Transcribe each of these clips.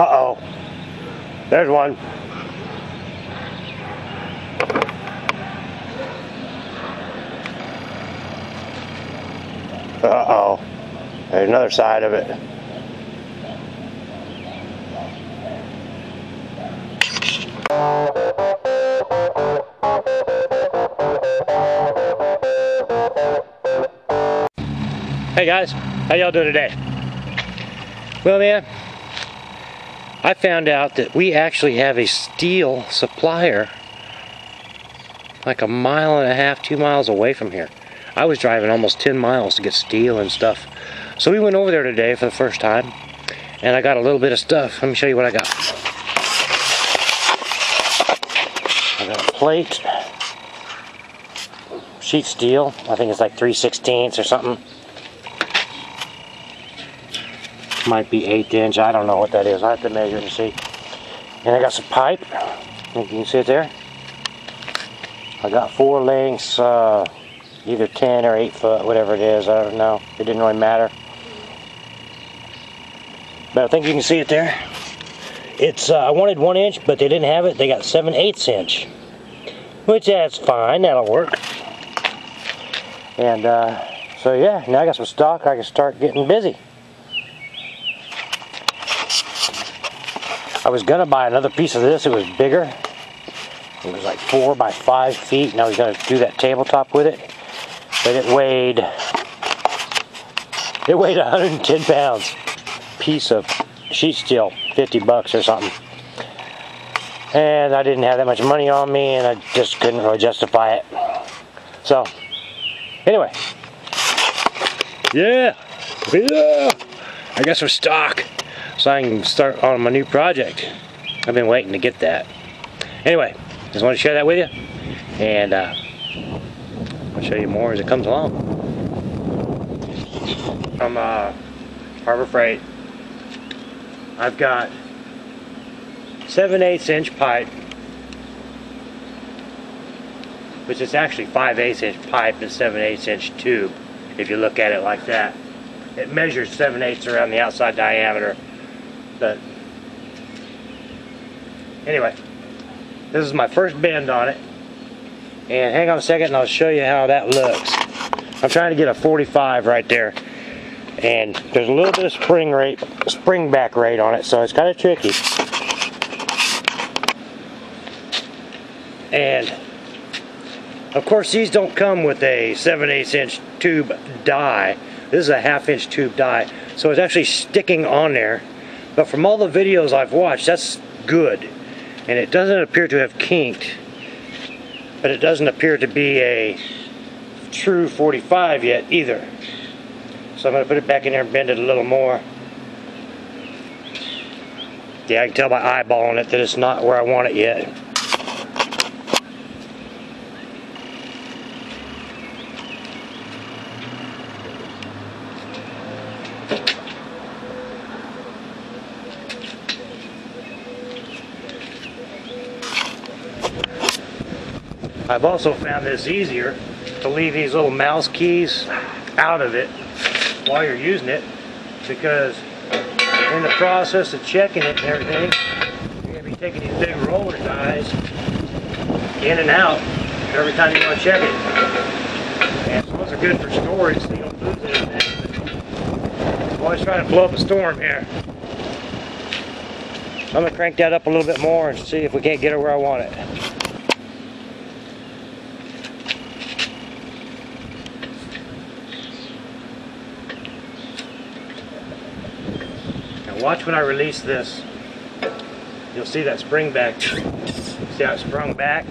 Uh-oh. There's one. Uh-oh. There's another side of it. Hey guys, how y'all doing today? Well man, I found out that we actually have a steel supplier like 1.5 miles, 2 miles away from here. I was driving almost 10 miles to get steel and stuff. So we went over there today for the first time, and I got a little bit of stuff. Let me show you what I got. I got a plate, sheet steel. I think it's like 3/16 or something. Might be 1/8 inch. I don't know what that is. I have to measure it and see. And I got some pipe. You can see it there. I got 4 lengths, either 10 or 8 foot, whatever it is. I don't know. It didn't really matter. But I think you can see it there. It's I wanted 1 inch, but they didn't have it. They got 7/8 inch, which that's fine. That'll work. And so yeah, now I got some stock. I can start getting busy. I was gonna buy another piece of this. It was bigger. It was like 4 by 5 feet, and I was gonna do that tabletop with it. But it weighed 110 pounds. Piece of sheet steel, 50 bucks or something. And I didn't have that much money on me, and I just couldn't really justify it. So, anyway. Yeah! I got some stock, so I can start on my new project. I've been waiting to get that. Anyway, just want to share that with you, and I'll show you more as it comes along. From Harbor Freight, I've got 7/8 inch pipe, which is actually 5/8 inch pipe and 7/8 inch tube. If you look at it like that, it measures 7/8 around the outside diameter. But anyway, this is my first bend on it, and hang on a second and I'll show you how that looks. I'm trying to get a 45 right there, and there's a little bit of spring back rate on it, so it's kind of tricky. And of course these don't come with a 7/8 inch tube die. This is a 1/2 inch tube die, so it's actually sticking on there. But from all the videos I've watched, that's good. And it doesn't appear to have kinked, but it doesn't appear to be a true 45 yet either. So I'm going to put it back in there and bend it a little more. Yeah, I can tell by eyeballing it that it's not where I want it yet. I've also found this easier to leave these little mouse keys out of it while you're using it, because in the process of checking it and everything, you're going to be taking these big roller dies in and out every time you want to check it. And so those are good for storage so you don't lose anything. I'm always trying to blow up a storm here. So I'm going to crank that up a little bit more and see if we can't get it where I want it. Watch when I release this. You'll see that spring back. See how it sprung back?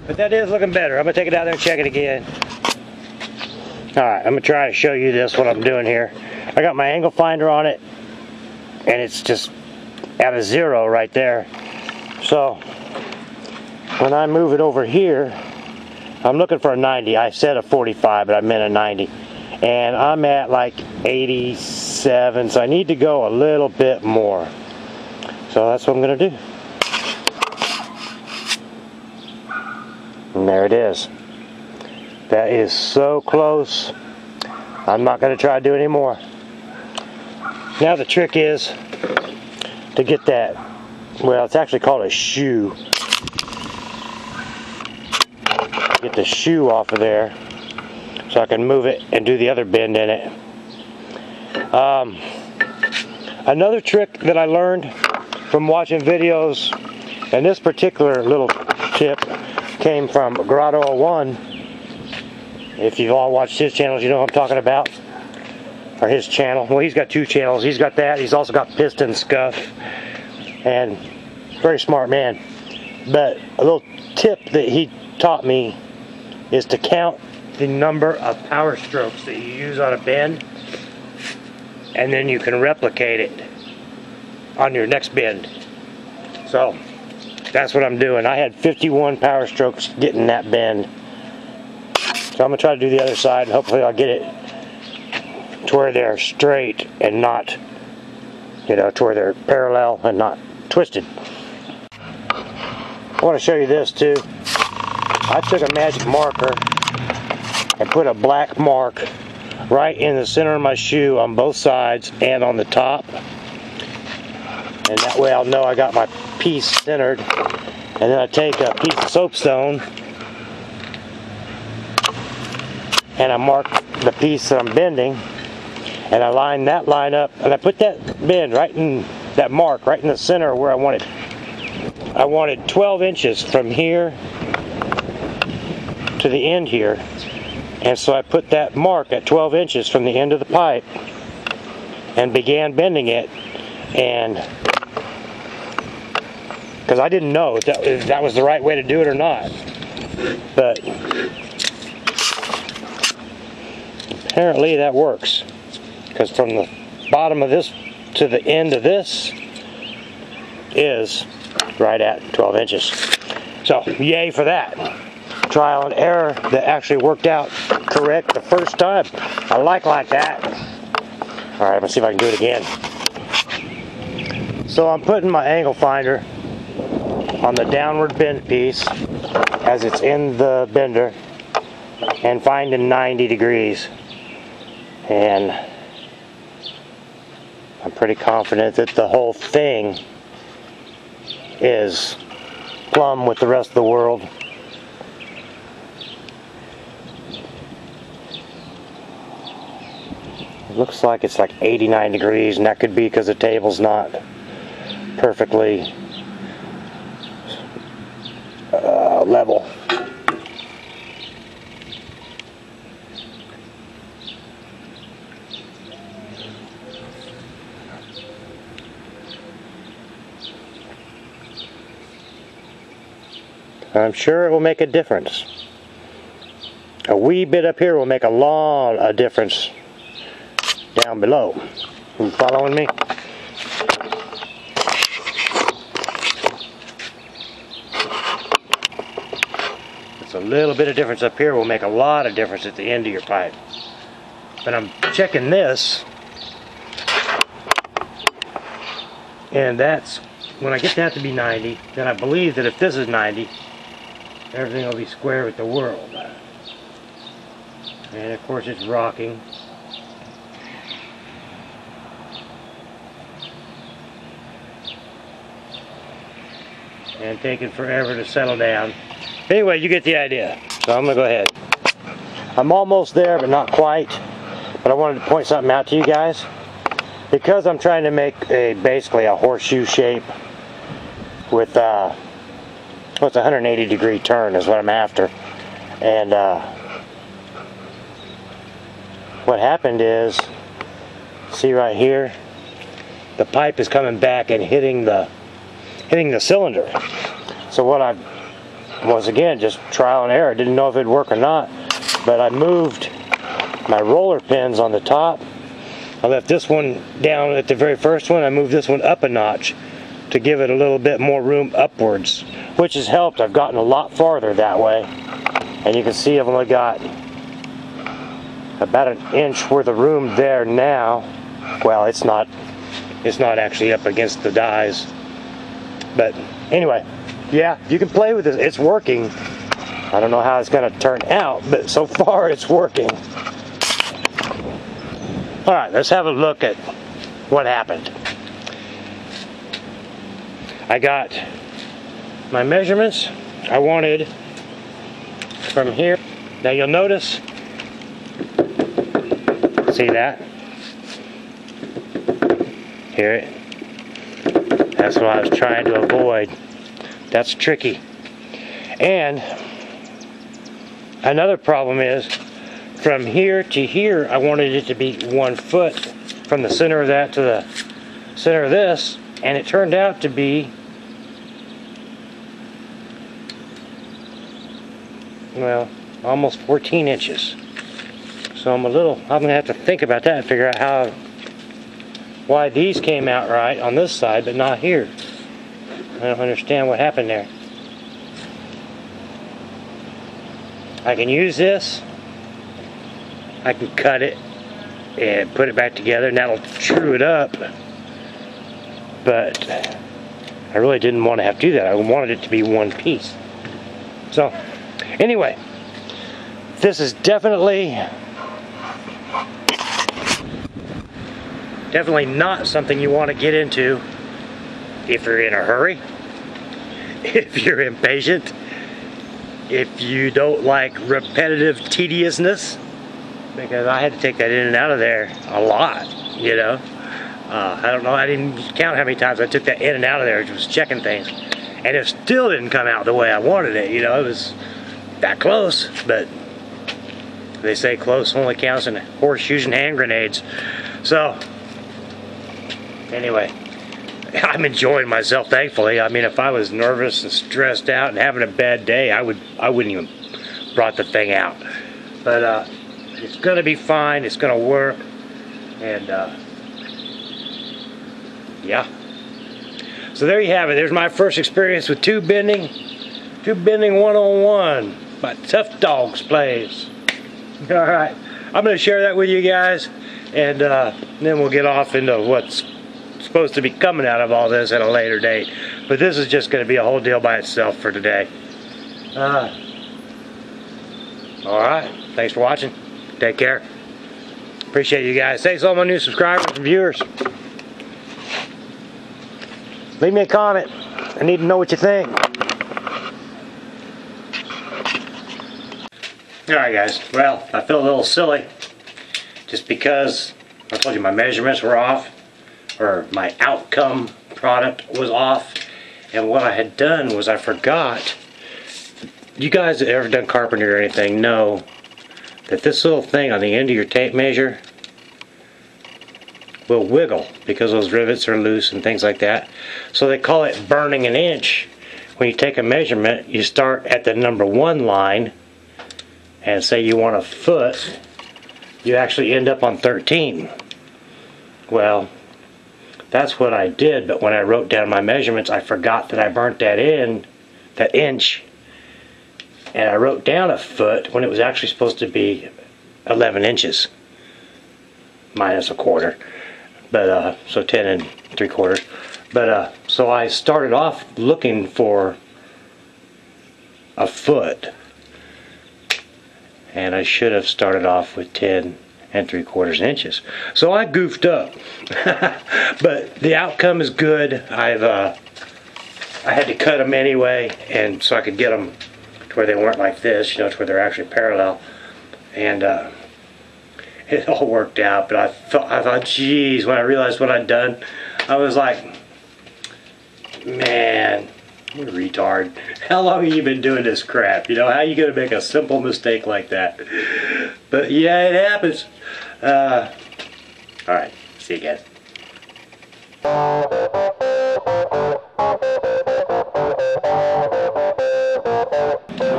But that is looking better. I'm going to take it out there and check it again. Alright, I'm going to try to show you this, what I'm doing here. I got my angle finder on it, and it's just at a 0 right there. So when I move it over here, I'm looking for a 90. I said a 45, but I meant a 90. And I'm at like 87, so I need to go a little bit more. So that's what I'm going to do. And there it is. That is so close. I'm not going to try to do any more. Now the trick is to get that, well, it's actually called a shoe. Get the shoe off of there so I can move it and do the other bend in it. Another trick that I learned from watching videos, and this particular little tip came from Groutaone. If you've all watched his channels, you know what I'm talking about. Or his channel. Well, he's got two channels. He's got that. He's also got piston scuff. And very smart man. But a little tip that he taught me is to count the number of power strokes that you use on a bend, and then you can replicate it on your next bend. So that's what I'm doing. I had 51 power strokes getting that bend. So I'm going to try to do the other side, and hopefully I'll get it to where they're straight and not, you know, to where they're parallel and not twisted. I want to show you this too. I took a magic marker and put a black mark right in the center of my shoe on both sides and on the top. And that way I'll know I got my piece centered. And then I take a piece of soapstone and I mark the piece that I'm bending, and I line that line up, and I put that bend right in that mark right in the center where I wanted. I wanted 12 inches from here to the end here, and so I put that mark at 12 inches from the end of the pipe and began bending it. And because I didn't know if that was the right way to do it or not, but apparently that works, because from the bottom of this to the end of this is right at 12 inches. So yay for that. Trial and error that actually worked out correct the first time. I like that. Alright, let's see if I can do it again. So I'm putting my angle finder on the downward bend piece as it's in the bender and finding 90 degrees. And I'm pretty confident that the whole thing is plumb with the rest of the world. It looks like it's like 89 degrees, and that could be because the table's not perfectly level. I'm sure it will make a difference. A wee bit up here will make a lot of difference down below. You following me? It's a little bit of difference up here will make a lot of difference at the end of your pipe. But I'm checking this, and that's when I get that to be 90, then I believe that if this is 90, everything will be square with the world. And of course it's rocking. And taking forever to settle down. Anyway, you get the idea. So I'm going to go ahead. I'm almost there, but not quite. But I wanted to point something out to you guys. Because I'm trying to make basically a horseshoe shape with what's a 180 degree turn is what I'm after. And what happened is, see right here, the pipe is coming back and hitting the cylinder. So what I was, again, just trial and error. Didn't know if it'd work or not, but I moved my roller pins on the top. I left this one down at the very first one. I moved this one up a notch to give it a little bit more room upwards, which has helped. I've gotten a lot farther that way, and you can see I've only got about an inch worth of room there now. Well, it's not actually up against the dies, but anyway, yeah, you can play with this. It's working. I don't know how it's going to turn out, but so far it's working. All right, let's have a look at what happened. I got my measurements. I wanted from here. Now you'll notice, see that? Hear it? That's what I was trying to avoid. That's tricky. And another problem is, from here to here, I wanted it to be 1 foot from the center of that to the center of this, and it turned out to be, well, almost 14 inches. So I'm gonna have to think about that and figure out why these came out right on this side but not here. I don't understand what happened there. I can use this. I can cut it and put it back together, and that'll true it up. But I really didn't want to have to do that. I wanted it to be one piece. So anyway, this is definitely not something you want to get into if you're in a hurry, if you're impatient, if you don't like repetitive tediousness, because I had to take that in and out of there a lot, you know. I don't know, I didn't count how many times I took that in and out of there, just checking things, and it still didn't come out the way I wanted it, you know. It was that close, but they say close only counts in horseshoes and hand grenades. So anyway, I'm enjoying myself, thankfully. I mean, if I was nervous and stressed out and having a bad day, I wouldn't even brought the thing out. But it's gonna be fine, it's gonna work, and yeah. So there you have it. There's my first experience with tube bending 101 by Tough Dogs Plays. All right, I'm gonna share that with you guys, and then we'll get off into what's supposed to be coming out of all this at a later date. But this is just going to be a whole deal by itself for today. Alright, thanks for watching. Take care. Appreciate you guys. Thanks to all my new subscribers and viewers. Leave me a comment. I need to know what you think. Alright guys, well, I feel a little silly just because I told you my measurements were off, or my outcome product was off, and what I had done was I forgot. You guys that ever done carpentry or anything know that this little thing on the end of your tape measure will wiggle because those rivets are loose and things like that. So they call it burning an inch. When you take a measurement, you start at the number 1 line and say you want a foot, you actually end up on 13. Well, that's what I did, but when I wrote down my measurements, I forgot that I burnt that inch, and I wrote down a foot when it was actually supposed to be 11 inches minus a quarter, but so 10 3/4. But so I started off looking for a foot, and I should have started off with 10 3/4 inches. So I goofed up. But the outcome is good. I had to cut them anyway, and so I could get them to where they weren't like this, you know, to where they're actually parallel. And it all worked out. But I thought, geez, when I realized what I'd done, I was like, man, what a retard. How long have you been doing this crap? You know, how are you gonna make a simple mistake like that? But yeah, it happens. Alright, see you guys.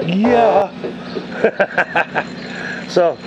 Yeah. So